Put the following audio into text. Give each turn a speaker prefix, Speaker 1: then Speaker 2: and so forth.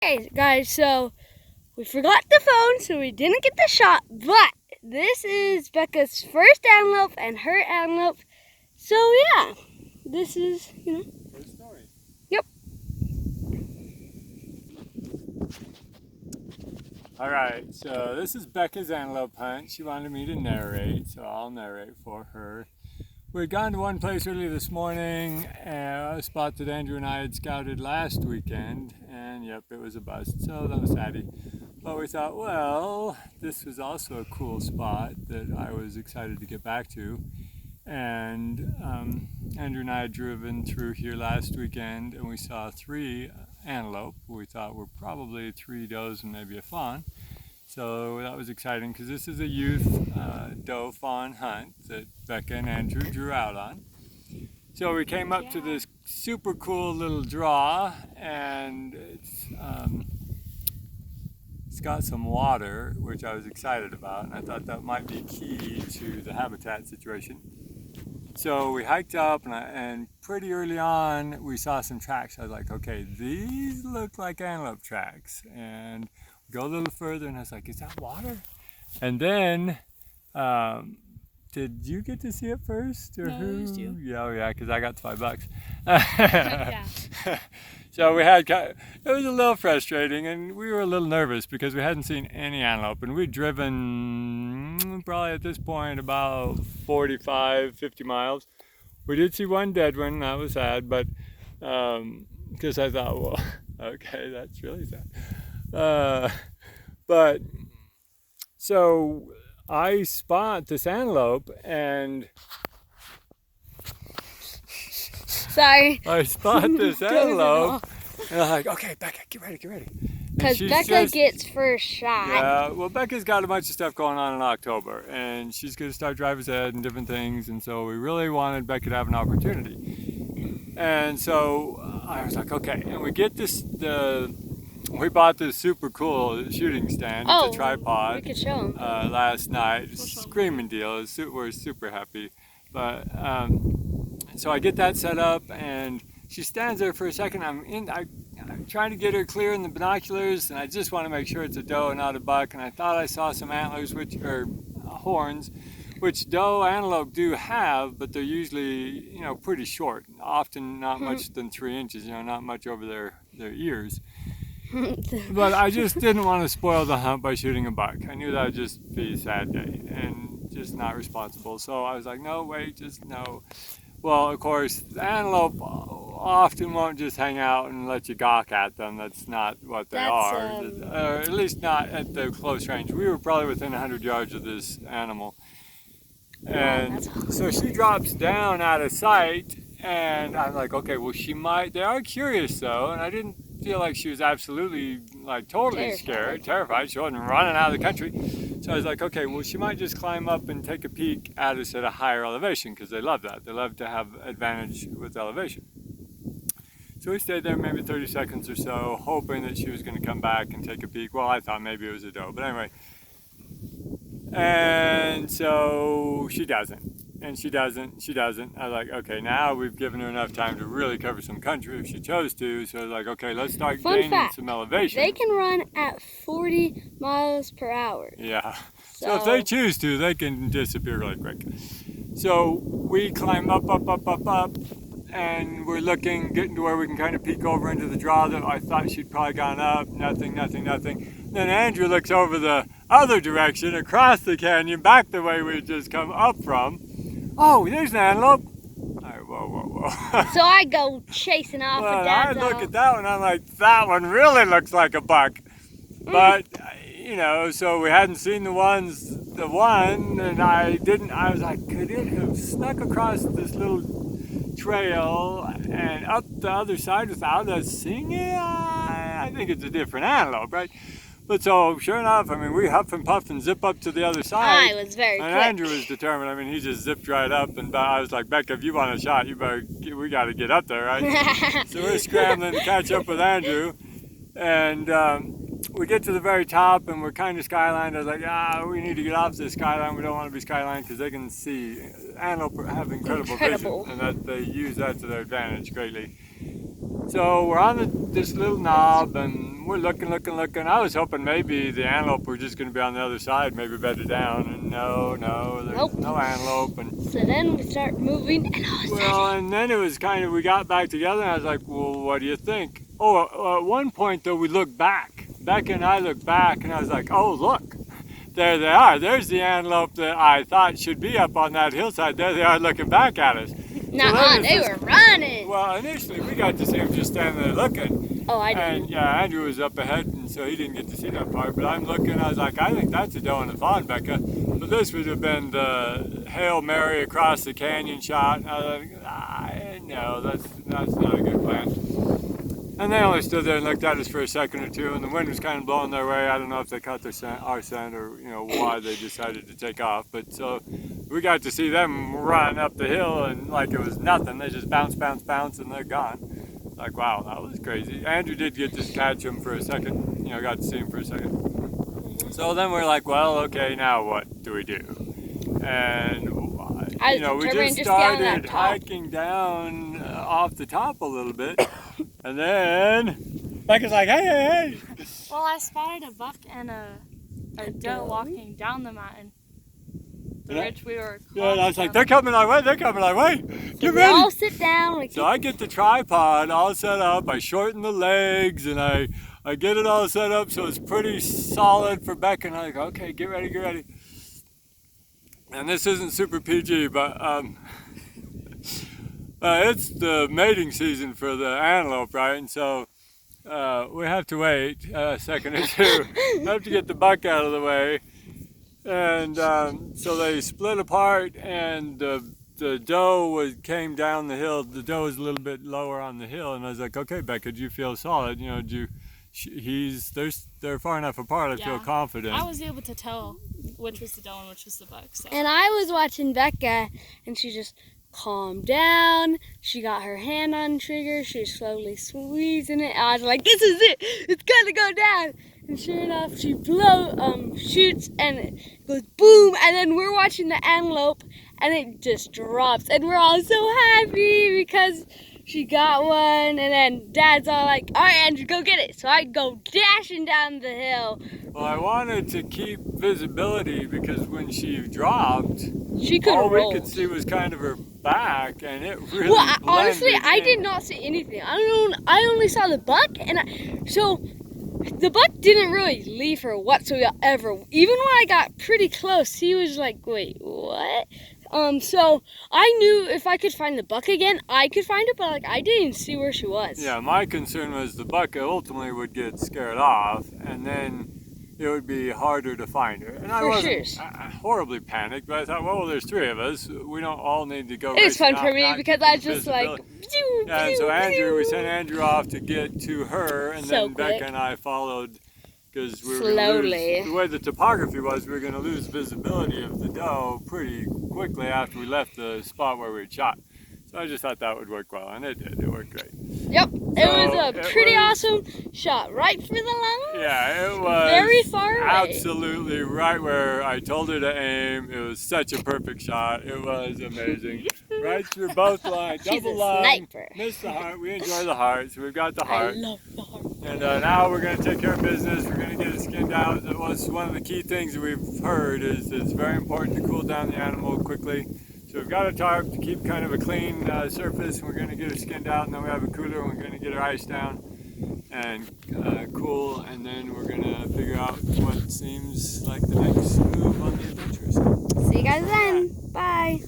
Speaker 1: Hey guys, so we forgot the phone, so we didn't get the shot, but this is Becca's first antelope and her antelope. So yeah, this is,
Speaker 2: Her story.
Speaker 1: Yep.
Speaker 2: Alright, so this is Becca's antelope hunt. She wanted me to narrate, so I'll narrate for her. We had gone to one place early this morning, a spot that Andrew and I had scouted last weekend, and yep, it was a bust, so that was sad. But we thought, well, this was also a cool spot that I was excited to get back to. And Andrew and I had driven through here last weekend, and we saw 3 antelope. We thought were probably 3 does and maybe a fawn. So that was exciting because this is a youth doe fawn hunt that Becca and Andrew drew out on. So we came up to this super cool little draw, and it's got some water, which I was excited about, and I thought that might be key to the habitat situation. So we hiked up, and pretty early on we saw some tracks. I was like, okay, these look like antelope tracks. And we go a little further, and I was like, is that water? And then, did you get to see it first, or
Speaker 1: No,
Speaker 2: who?
Speaker 1: it was you.
Speaker 2: Yeah, because I got $5.
Speaker 1: Yeah.
Speaker 2: So we had, it was a little frustrating, and we were a little nervous because we hadn't seen any antelope, and we'd driven probably at this point about 45, 50 miles. We did see one dead one, that was sad, but because I thought, well, okay, that's really sad. But so I spot this antelope, and
Speaker 1: Sorry.
Speaker 2: I spot this antelope, and I'm like, okay, Becca, get ready.
Speaker 1: Because Becca gets first shot.
Speaker 2: Yeah, well, Becca's got a bunch of stuff going on in October, and she's going to start driver's ed and different things, and so we really wanted Becca to have an opportunity. And so I was like, okay, and we get we bought this super cool shooting stand, it's a tripod.
Speaker 1: We could show them.
Speaker 2: Last night, screaming deal, we're super happy. But so I get that set up, and she stands there for a second. I'm trying to get her clear in the binoculars, and I just want to make sure it's a doe and not a buck. And I thought I saw some antlers, or horns, which doe antelope do have, but they're usually, pretty short. Often not much than 3 inches, not much over their ears. But I just didn't want to spoil the hunt by shooting a buck. I knew that would just be a sad day and just not responsible. So I was like, no, wait, just no. Well, of course, the antelope often won't just hang out and let you gawk at them. That's not what they are. Or at least not at the close range. We were probably within 100 yards of this animal. And so she drops down out of sight, and I'm like, okay, well, they are curious though, and I didn't feel like she was absolutely, totally terrified. She wasn't running out of the country. So I was like, okay, well, she might just climb up and take a peek at us at a higher elevation, because they love that. They love to have advantage with elevation. So we stayed there maybe 30 seconds or so, hoping that she was going to come back and take a peek. Well, I thought maybe it was a doe, but anyway. And so she doesn't. And she doesn't. I was like, okay, now we've given her enough time to really cover some country if she chose to. So I was like, okay, let's start gaining some elevation.
Speaker 1: They can run at 40 miles per hour.
Speaker 2: Yeah. So if they choose to, they can disappear really quick. So we climb up, and we're getting to where we can kind of peek over into the draw. That I thought she'd probably gone up. Nothing. Then Andrew looks over the other direction, across the canyon, back the way we had just come up from. Oh, there's an antelope. All right, whoa.
Speaker 1: So I go chasing off with that.
Speaker 2: I look at that one, I'm like, that one really looks like a buck. But, so we hadn't seen the one, and I was like, could it have snuck across this little trail and up the other side without us seeing it? I think it's a different antelope, right? But so, sure enough, we huff and puff and zip up to the other side.
Speaker 1: I was very quick.
Speaker 2: And Andrew was determined. He just zipped right up, and I was like, Becca, if you want a shot, we got to get up there, right? So we're scrambling to catch up with Andrew, and we get to the very top, and we're kind of skylined. I was like, we need to get off this skyline. We don't want to be skylined because they can see. Antelope have incredible vision, and that they use that to their advantage greatly. So we're on this little knob and we're looking. I was hoping maybe the antelope were just going to be on the other side, maybe bedded down. And no, there's
Speaker 1: Nope.
Speaker 2: no antelope. And
Speaker 1: So then we start moving, and all of a
Speaker 2: well,
Speaker 1: sudden,
Speaker 2: and then it was kind of, we got back together and I was like, well, what do you think? Oh, at one point though, we looked back. Becca and I looked back and I was like, oh, look. There they are. There's the antelope that I thought should be up on that hillside. There they are looking back at us.
Speaker 1: nuh-uh, they were running.
Speaker 2: Well, initially we got to see them just standing there looking.
Speaker 1: Oh, I
Speaker 2: And
Speaker 1: didn't.
Speaker 2: yeah, Andrew was up ahead, and so he didn't get to see that part. But I'm looking, I was like, I think that's a doe and a fawn, Becca. But this would have been the Hail Mary across the canyon shot. And I was like, no, that's not a good plan. And they only stood there and looked at us for a second or two, and the wind was kind of blowing their way. I don't know if they caught our scent or why they decided to take off. But so we got to see them run up the hill, and like it was nothing. They just bounce, and they're gone. Like, wow, that was crazy. Andrew did get to catch him for a second. Got to see him for a second. So then we're like, well, okay, now what do we do? And we just started hiking down off the top a little bit. And then Becca's like, hey.
Speaker 3: Well, I spotted a buck and a doe walking down the mountain. The ridge we were climbing.
Speaker 2: Yeah, and I was like, they're coming our way. Get ready.
Speaker 1: We all sit down.
Speaker 2: So I get the tripod all set up. I shorten the legs and I get it all set up so it's pretty solid for Becca. And I go, okay, get ready. And this isn't super PG, but it's the mating season for the antelope, right? And so we have to wait a second or two. We have to get the buck out of the way. And so they split apart, and the doe came down the hill. The doe was a little bit lower on the hill, and I was like, okay, Becca, do you feel solid? They're far enough apart, I feel confident.
Speaker 3: I was able to tell which was the doe and which was the buck. So.
Speaker 1: And I was watching Becca, and she just calmed down. She got her hand on the trigger. She was slowly squeezing it. I was like, this is it. It's gonna go down. And sure enough, she shoots, and it goes boom. And then we're watching the antelope, and it just drops. And we're all so happy because she got one. And then Dad's all like, all right, Andrew, go get it. So I go dashing down the hill.
Speaker 2: Well, I wanted to keep visibility because when she dropped,
Speaker 1: she could
Speaker 2: all
Speaker 1: roll.
Speaker 2: we could see was kind of her back, and it really
Speaker 1: honestly, I
Speaker 2: in.
Speaker 1: did not see anything. I only saw the buck, and so the buck didn't really leave her whatsoever. Even when I got pretty close, he was like, wait, what? So I knew if I could find the buck again, I could find it, but I didn't see where she was.
Speaker 2: Yeah, my concern was the buck ultimately would get scared off, and then it would be harder to find her. And I wasn't horribly panicked, but I thought, well, there's three of us. We don't all need to go.
Speaker 1: It was fun for me because I just like.
Speaker 2: Yeah, and so we sent Andrew off to get to her, and then Becca and I followed because we were
Speaker 1: slowly.
Speaker 2: The way the topography was, we were going to lose visibility of the doe pretty quickly after we left the spot where we had shot. So I just thought that would work well, and it did. It worked great.
Speaker 1: Yep, it was a pretty awesome shot, right for the lungs.
Speaker 2: Yeah, it was
Speaker 1: very far away.
Speaker 2: Absolutely right where I told her to aim. It was such a perfect shot. It was amazing. Right through both lines, double line.
Speaker 1: Sniper.
Speaker 2: Missed the heart. We enjoy the heart, so we've got the heart.
Speaker 1: I love the heart.
Speaker 2: And now we're going to take care of business. We're going to get it skinned out. That was one of the key things that we've heard is it's very important to cool down the animal quickly. So we've got a tarp to keep kind of a clean surface, and we're going to get her skinned out, and then we have a cooler, and we're going to get her iced down and cool, and then we're going to figure out what seems like the next move on the adventure.
Speaker 1: See you guys then. Bye.